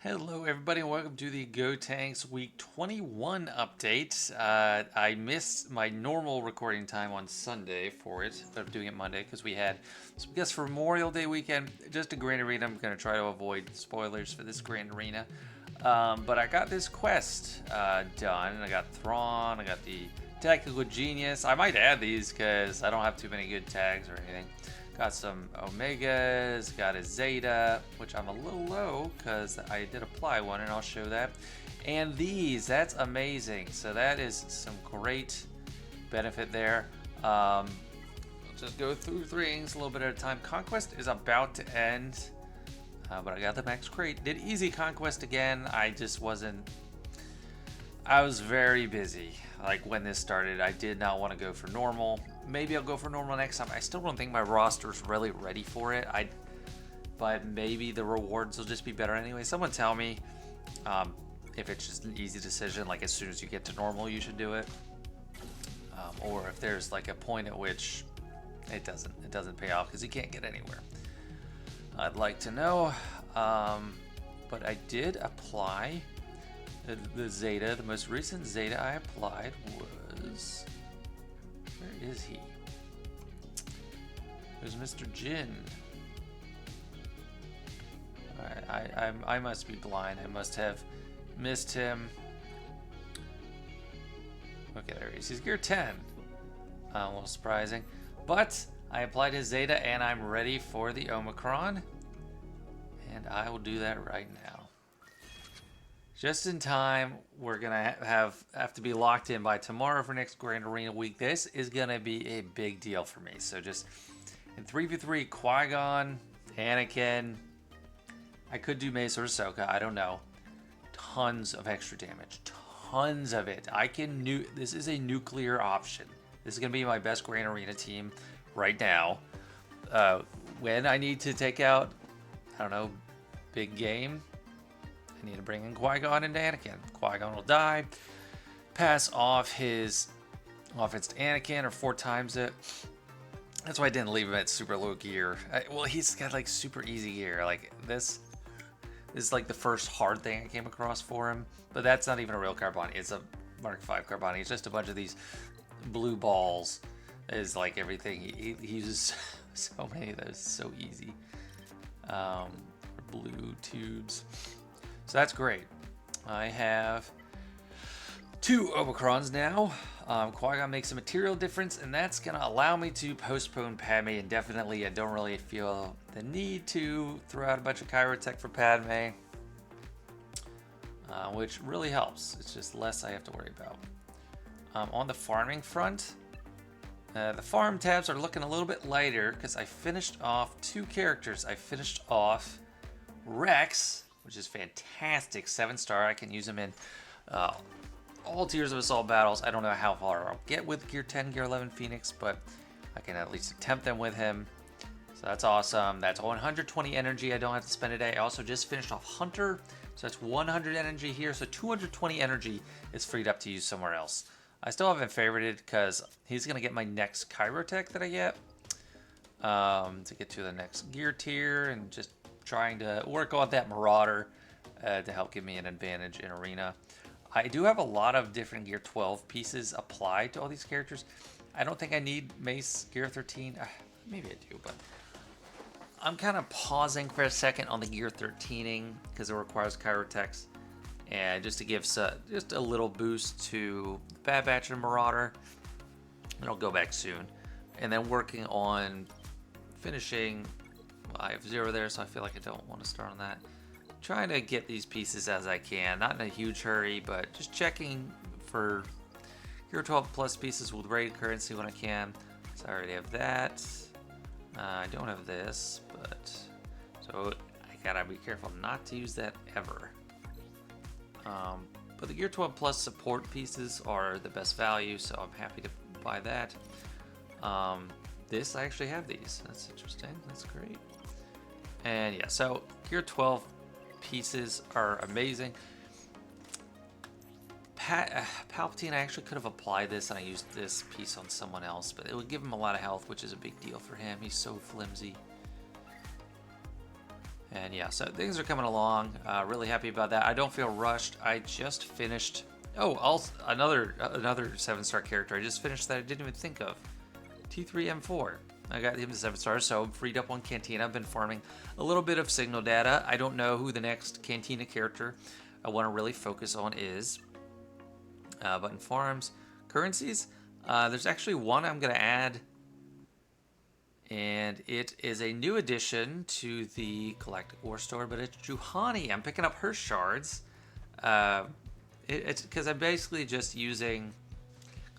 Hello, everybody, and welcome to the Gotenks Week 21 update. I missed my normal recording time on Sunday for it, but I'm doing it Monday because we had, so I guess for Memorial Day weekend, just a Grand Arena. I'm going to try to avoid spoilers for this Grand Arena. But I got this quest done. I got Thrawn, I got the Technical Genius. I might add these because I don't have too many good tags or anything. Got some Omegas, got a Zeta, which I'm a little low because I did apply one, and I'll show that. And these, that's amazing. So that is some great benefit there. I'll just go through things a little bit at a time. Conquest is about to end, but I got the max crate. Did easy Conquest again. I was very busy. Like when this started, I did not want to go for normal. Maybe I'll go for normal next time. I still don't think my roster's really ready for it. But maybe the rewards will just be better anyway. Someone tell me if it's just an easy decision, like as soon as you get to normal, you should do it, or if there's like a point at which it doesn't pay off because you can't get anywhere. I'd like to know. But I did apply the Zeta. The most recent Zeta I applied was. Where is he? There's Mr. Jin. Alright, I must be blind. I must have missed him. Okay, there he is. He's gear 10. A little surprising. But I applied his Zeta and I'm ready for the Omicron. And I will do that right now. Just in time. We're gonna have to be locked in by tomorrow for next Grand Arena week. This is gonna be a big deal for me. So just in 3v3, Qui-Gon, Anakin. I could do Mace or Ahsoka. I don't know. Tons of extra damage. Tons of it. This is a nuclear option. This is gonna be my best Grand Arena team right now. When I need to take out, I don't know, big game. I need to bring in Qui-Gon and Anakin. Qui-Gon will die, pass off his offense to Anakin, or 4 times it. That's why I didn't leave him at super low gear. Well, he's got like super easy gear. Like this is like the first hard thing I came across for him. But that's not even a real Carboni. It's a Mark V Carboni. It's just a bunch of these blue balls. Is like everything. He uses so many of those. So easy. Blue tubes. So that's great. I have 2 Omicrons now. Qui-Gon makes a material difference, and that's going to allow me to postpone Padme indefinitely. I don't really feel the need to throw out a bunch of Chirotech for Padme, which really helps. It's just less I have to worry about. On the farming front, the farm tabs are looking a little bit lighter because I finished off 2 characters. I finished off Rex, which is fantastic, 7-star. I can use him in all tiers of assault battles. I don't know how far I'll get with gear 10, gear 11 Phoenix, but I can at least attempt them with him. So that's awesome. That's 120 energy I don't have to spend a day. I also just finished off Hunter, so that's 100 energy here. So 220 energy is freed up to use somewhere else. I still haven't favorited because he's going to get my next Chirotech that I get to get to the next gear tier, and just trying to work on that Marauder to help give me an advantage in Arena. I do have a lot of different Gear 12 pieces applied to all these characters. I don't think I need Mace Gear 13. Maybe I do, but I'm kind of pausing for a second on the Gear 13ing because it requires Chirotechs. And just to give just a little boost to Bad Batch and Marauder. And I'll go back soon. And then working on finishing. I have 0 there, so I feel like I don't want to start on that. Trying to get these pieces as I can, not in a huge hurry, but just checking for Gear 12 plus pieces with raid currency when I can. So I already have that. I don't have this, but so I gotta be careful not to use that ever. But the Gear 12 plus support pieces are the best value, so I'm happy to buy that. I actually have these. That's interesting. That's great. And yeah, so Gear 12 pieces are amazing. Palpatine, I actually could have applied this and I used this piece on someone else, but it would give him a lot of health, which is a big deal for him. He's so flimsy. And yeah, so things are coming along. Really happy about that. I don't feel rushed. I just finished. Oh, also another 7-star character. I just finished that I didn't even think of. T3M4. I got him to 7 stars, so I'm freed up on Cantina. I've been farming a little bit of signal data. I don't know who the next Cantina character I want to really focus on is. But in farms, currencies, there's actually one I'm going to add. And it is a new addition to the Galactic War Store, but it's Juhani. I'm picking up her shards. It's because I'm basically just using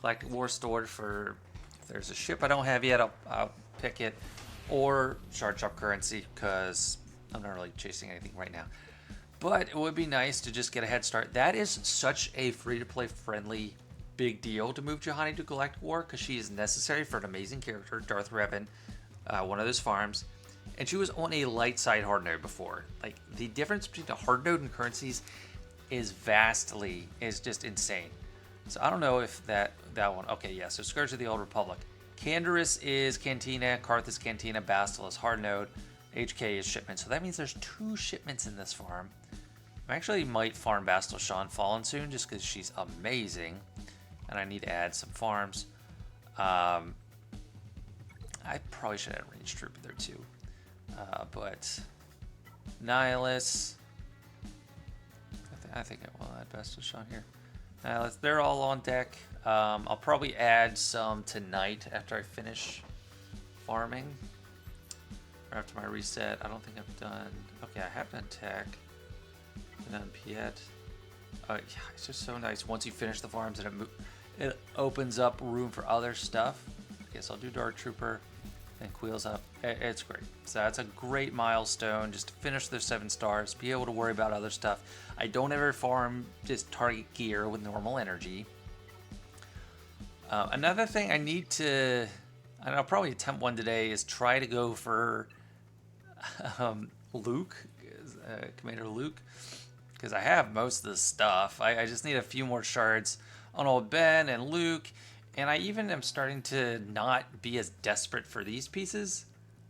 Galactic War Store for, if there's a ship I don't have yet, I'll pick it, or shard shop currency, because I'm not really chasing anything right now. But it would be nice to just get a head start. That is such a free-to-play friendly big deal to move Juhani to Galactic War, because she is necessary for an amazing character, Darth Revan, one of those farms. And she was on a light side hard node before. Like, the difference between the hard node and currencies is just insane. So I don't know if that one. Okay, yeah. So Scourge of the Old Republic. Canderous is Cantina, Karth is Cantina, Bastil is hard node, HK is shipment. So that means there's 2 shipments in this farm. I actually might farm Bastil Shan Fallen soon, just because she's amazing, and I need to add some farms. I probably should add Range Trooper there too, but Nihilus. I think I will add Bastil Shan here. They're all on deck. I'll probably add some tonight after I finish farming. Or after my reset. I don't think I've done... Okay, I have done tech. I've done Piet. Yeah, it's just so nice. Once you finish the farms, and it opens up room for other stuff. Okay, so I'll do Dark Trooper and Queels up. It's great. So that's a great milestone, just to finish their 7 stars, be able to worry about other stuff. I don't ever farm just target gear with normal energy. Another thing I need to, and I'll probably attempt one today, is try to go for Luke, Commander Luke, because I have most of the stuff. I just need a few more shards on old Ben and Luke, and I even am starting to not be as desperate for these pieces,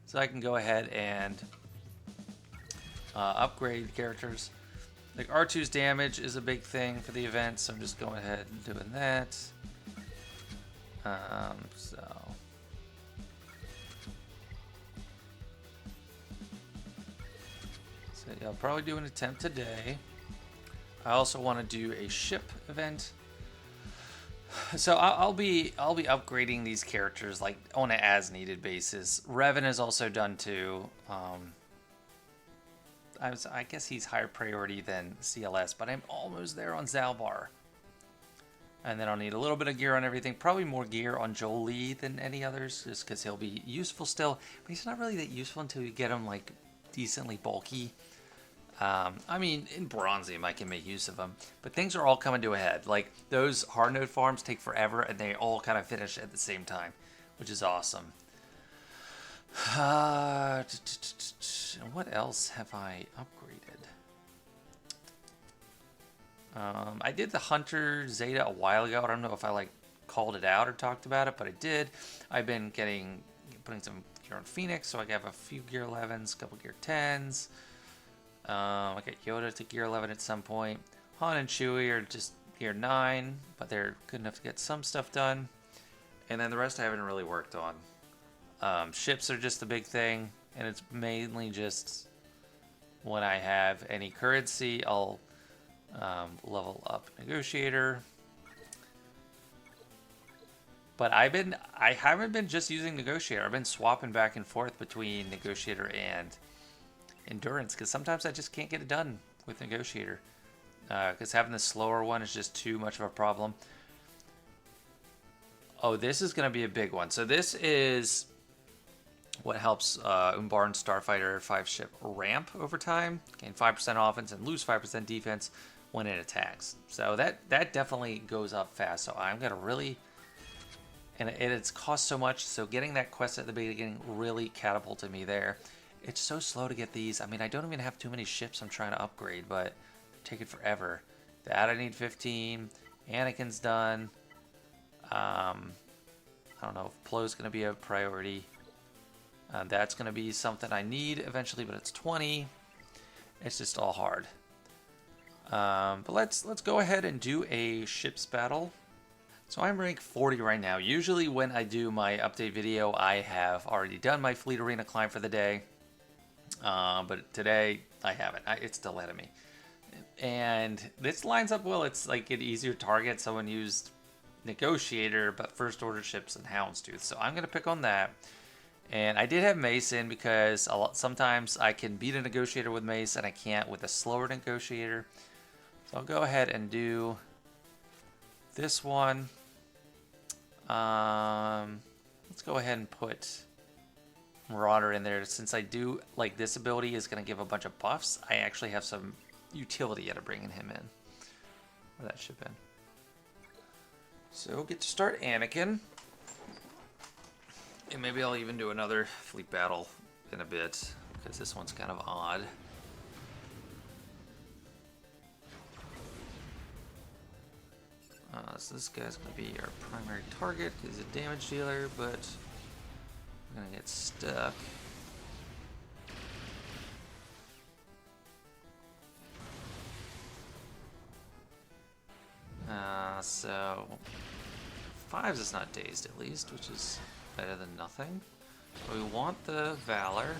so I can go ahead and upgrade characters. Like R2's damage is a big thing for the event, so I'm just going ahead and doing that. So yeah, I'll probably do an attempt today. I also want to do a ship event. So I'll be upgrading these characters like on an as needed basis. Revan is also done too. I guess he's higher priority than CLS, but I'm almost there on Zalbar. And then I'll need a little bit of gear on everything. Probably more gear on Jolie than any others, just because he'll be useful still. But he's not really that useful until you get him like decently bulky. I mean, in Bronzium I can make use of them, but things are all coming to a head. Like, those hard node farms take forever, and they all kind of finish at the same time, which is awesome. What else have I upgraded? I did the Hunter Zeta a while ago. I don't know if I like called it out or talked about it, but I did. I've been putting some gear on Phoenix, so I have a few gear 11s, a couple gear 10s. I got Yoda to gear 11 at some point. Han and Chewie are just gear 9, but they're good enough to get some stuff done. And then the rest I haven't really worked on. Ships are just the big thing, and it's mainly just when I have any currency, I'll level up Negotiator. But I haven't been just using Negotiator. I've been swapping back and forth between Negotiator and Endurance, because sometimes I just can't get it done with Negotiator, because having the slower one is just too much of a problem. Oh, this is going to be a big one. So this is what helps Umbaran Starfighter 5-ship ramp over time, gain 5% offense and lose 5% defense when it attacks. So that definitely goes up fast. So I'm going to really, and it's cost so much, so getting that quest at the beginning really catapulted me there. It's so slow to get these. I mean, I don't even have too many ships I'm trying to upgrade, but take it forever. That I need 15. Anakin's done. I don't know if Plo's going to be a priority. That's going to be something I need eventually, but it's 20. It's just all hard. But let's go ahead and do a ships battle. So I'm rank 40 right now. Usually when I do my update video, I have already done my fleet arena climb for the day. But today I haven't. It's still ahead of me. And this lines up well. It's like an easier target. Someone used Negotiator, but first order ships and Houndstooth. So I'm going to pick on that. And I did have Mace in because sometimes I can beat a Negotiator with Mace and I can't with a slower Negotiator. So I'll go ahead and do this one. Let's go ahead and put Marauder in there. Since I do like this ability is going to give a bunch of buffs, I actually have some utility out of bringing him in. Where that ship in. So get to start Anakin. And maybe I'll even do another fleet battle in a bit, because this one's kind of odd. So this guy's going to be our primary target. He's a damage dealer, but I'm going to get stuck. So 5s is not dazed at least, which is better than nothing. We want the Valor.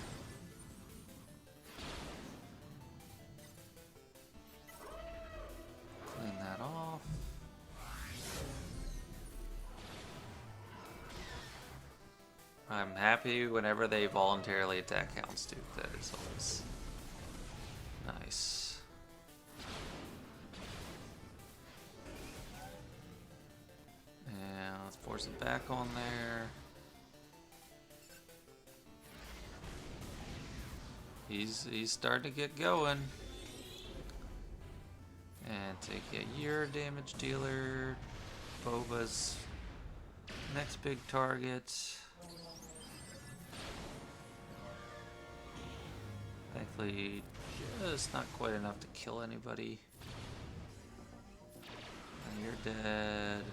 Clean that off. I'm happy whenever they voluntarily attack Houndstooth. That is always nice. And let's force it back on there. He's starting to get going. And take a year damage dealer. Boba's next big target. Thankfully, just not quite enough to kill anybody. And you're dead.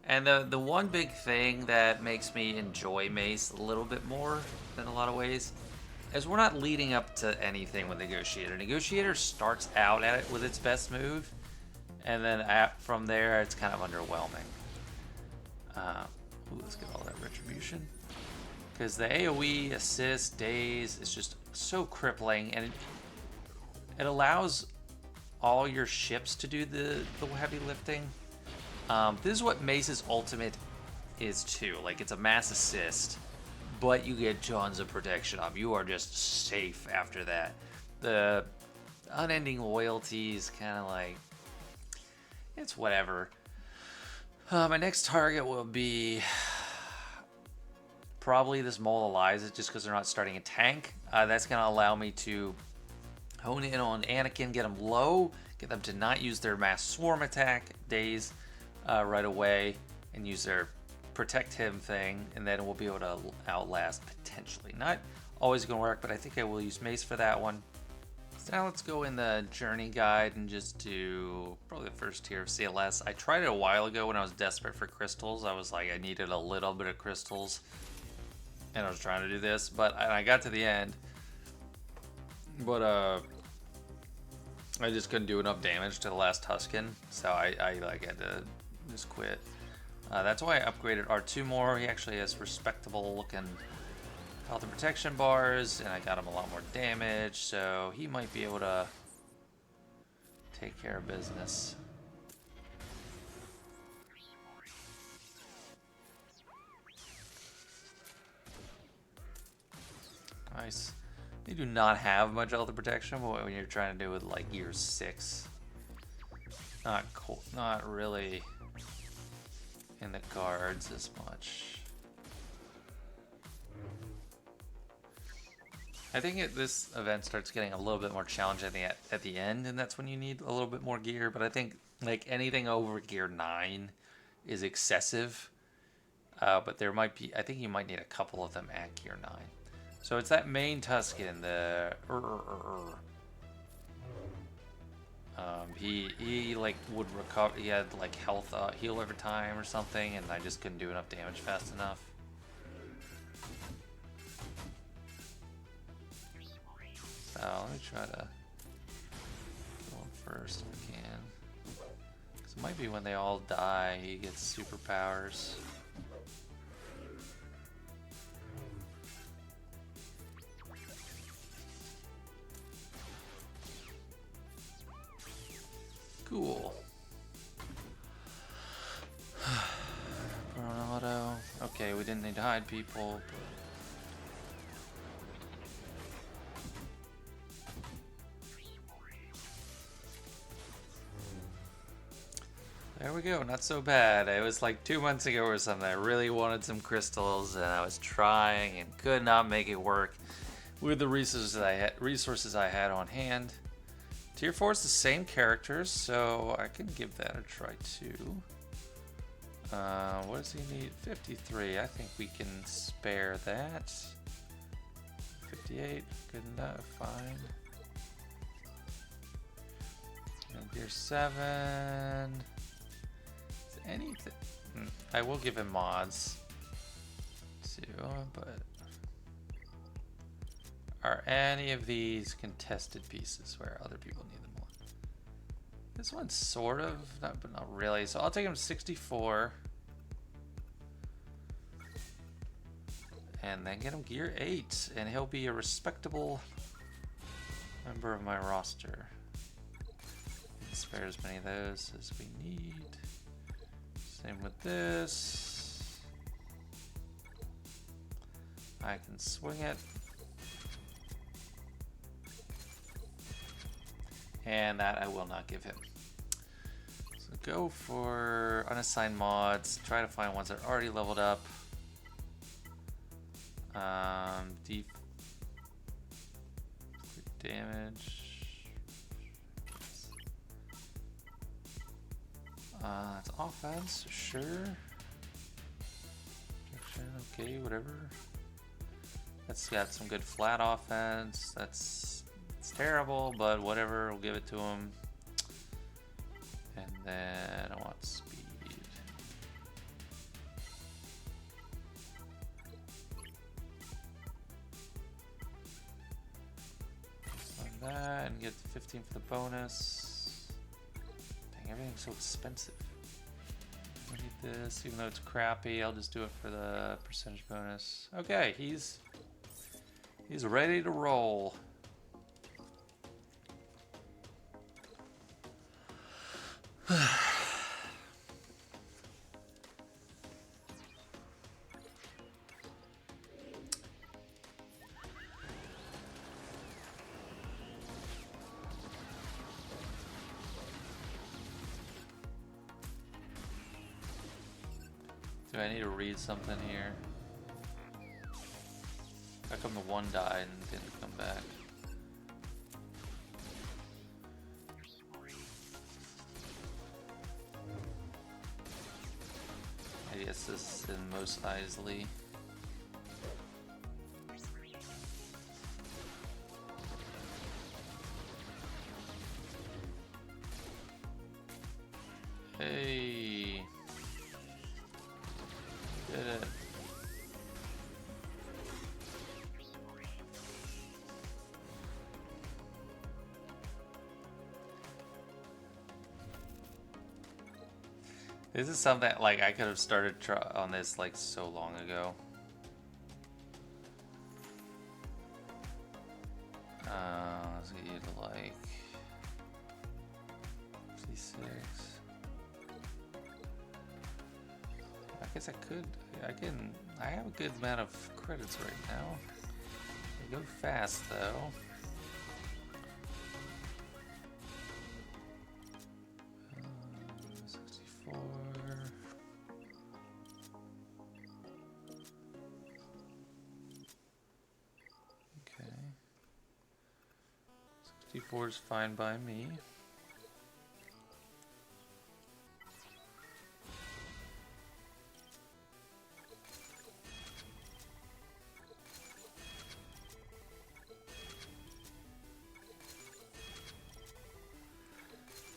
And the one big thing that makes me enjoy Mace a little bit more than a lot of ways is we're not leading up to anything with Negotiator. Negotiator starts out at it with its best move, and then from there it's kind of underwhelming. Ooh, let's get all that retribution. Because the AoE, assist, daze is just so crippling, and it allows all your ships to do the heavy lifting. This is what Mace's ultimate is too. Like, it's a mass assist, but you get tons of protection off. You are just safe after that. The unending loyalty is kind of like, it's whatever. My next target will be probably this Mole Eliza, just because they're not starting a tank. That's going to allow me to hone in on Anakin, get them low, get them to not use their mass swarm attack days right away, and use their protect him thing, and then we'll be able to outlast potentially. Not always going to work, but I think I will use Mace for that one. So now let's go in the journey guide and just do probably the first tier of CLS. I tried it a while ago when I was desperate for crystals. I was like, I needed a little bit of crystals, and I was trying to do this, but I got to the end, but I just couldn't do enough damage to the last Tusken, so I like had to just quit. That's why I upgraded R2 more. He actually has respectable looking health and protection bars, and I got him a lot more damage, so he might be able to take care of business. Nice. You do not have much health and protection, but when you're trying to do it like year 6, not cool, not really in the cards as much. I think this event starts getting a little bit more challenging at the end, and that's when you need a little bit more gear. But I think like anything over gear 9 is excessive. But there might be, I think you might need a couple of them at gear 9. So it's that main Tusken, the he like would recover. He had like health heal over time or something, and I just couldn't do enough damage fast enough. So let me me try to kill him first if I can. Because it might be when they all die, he gets superpowers. Cool. Auto. Okay, we didn't need to hide people. There we go, not so bad. It was like 2 months ago or something. I really wanted some crystals and I was trying and could not make it work with the resources I had on hand. Tier 4 is the same characters, so I can give that a try too. What does he need? 53. I think we can spare that. 58. Good enough. Fine. And Tier 7. Is anything? I will give him mods too, but are any of these contested pieces where other people need them more? This one's sort of, but not really. So I'll take him 64. And then get him gear 8. And he'll be a respectable member of my roster. Spare as many of those as we need. Same with this. I can swing it. And that I will not give him. So go for unassigned mods. Try to find ones that are already leveled up. Deep damage. It's offense, sure. Okay, whatever. That's got some good flat offense. It's terrible, but whatever, we'll give it to him. And then I want speed. On that, and get 15 for the bonus. Dang, everything's so expensive. I need this, even though it's crappy, I'll just do it for the percentage bonus. Okay, he's ready to roll. Do I need to read something here? How come the one died and didn't come back? I guess this is in Mos Eisley. Hey. Did it. This is something like I could have started on this like so long ago. Let's get you to like 56. I guess I could. I have a good amount of credits right now. They go fast though. Okay. 64 is fine by me.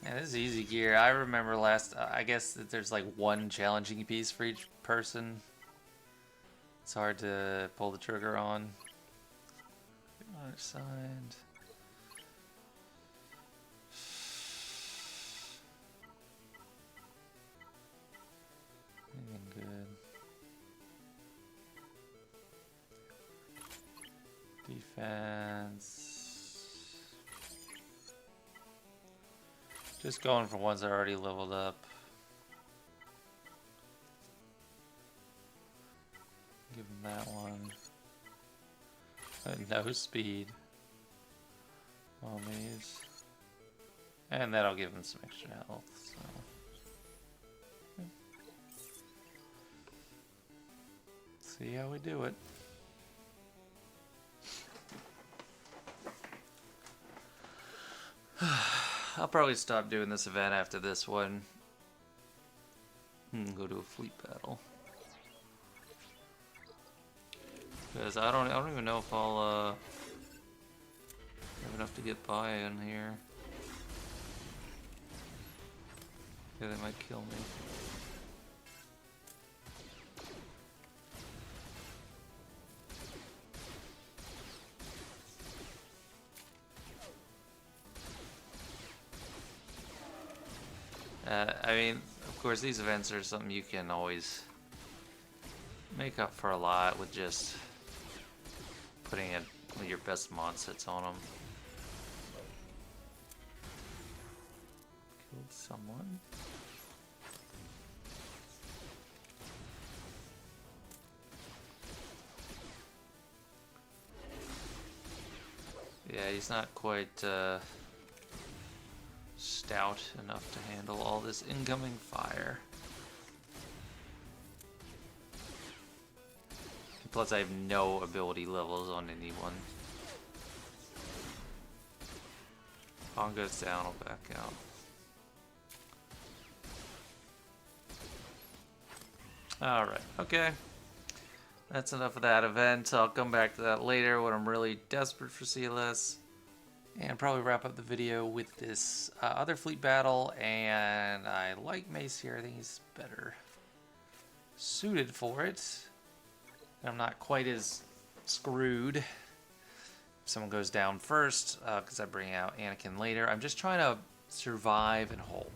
Yeah, this is easy gear. I remember last, I guess that there's like one challenging piece for each person. It's hard to pull the trigger on. Unassigned. defense. Just going for ones that are already leveled up. Give him that one. No speed on these. And that'll give him some extra health. So. See how we do it. I'll probably stop doing this event after this one. Go to a fleet battle. Because I don't even know if I'll have enough to get by in here. Yeah, they might kill me. I mean, of course, these events are something you can always make up for a lot with just putting in your best mod sets on them. Killed someone. Yeah, he's not quite stout enough to handle all this incoming fire. Plus I have no ability levels on anyone. Pawn goes down, I'll back out. Alright, okay. That's enough of that event. I'll come back to that later when I'm really desperate for CLS. And probably wrap up the video with this other fleet battle. And I like Mace here. I think he's better suited for it. And I'm not quite as screwed if someone goes down first, because I bring out Anakin later. I'm just trying to survive and hold.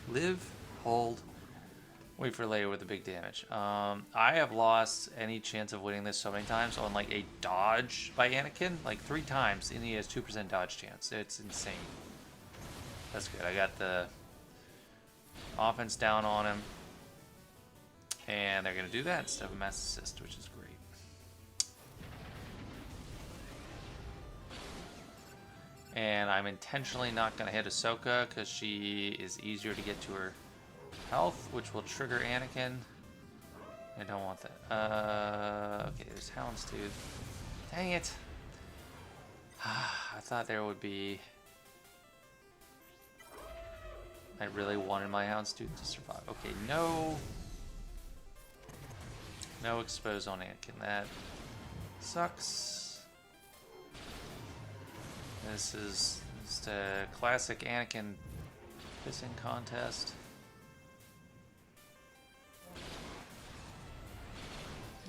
Live, hold, wait for later with the big damage. I have lost any chance of winning this so many times on like a dodge by Anakin, like 3 times, and he has 2% dodge chance. It's insane. That's good. I got the offense down on him, and they're gonna do that instead of a mass assist, which is great. And I'm intentionally not gonna hit Ahsoka because she is easier to get to her health, which will trigger Anakin. I don't want that. Okay, there's Houndstooth. Dang it! I thought there would be. I really wanted my Houndstooth to survive. Okay, no expose on Anakin. That sucks. This is just a classic Anakin pissing contest.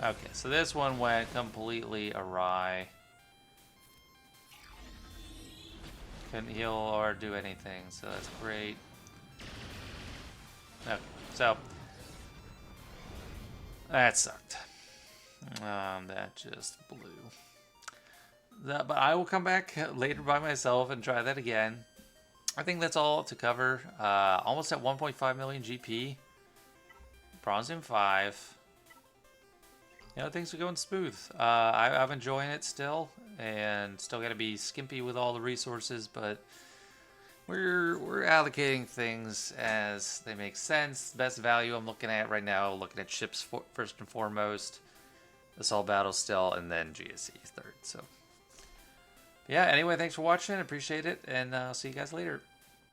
Okay, so this one went completely awry. Couldn't heal or do anything, so that's great. Okay, so that sucked. That just blew. But I will come back later by myself and try that again. I think that's all to cover. Almost at 1.5 million GP. Bronze in 5. You know, things are going smooth. I'm enjoying it still, and still got to be skimpy with all the resources, but we're allocating things as they make sense. Best value I'm looking at right now, looking at ships first and foremost, assault battle still, and then GSE third. So yeah, anyway, thanks for watching. Appreciate it, and I'll see you guys later.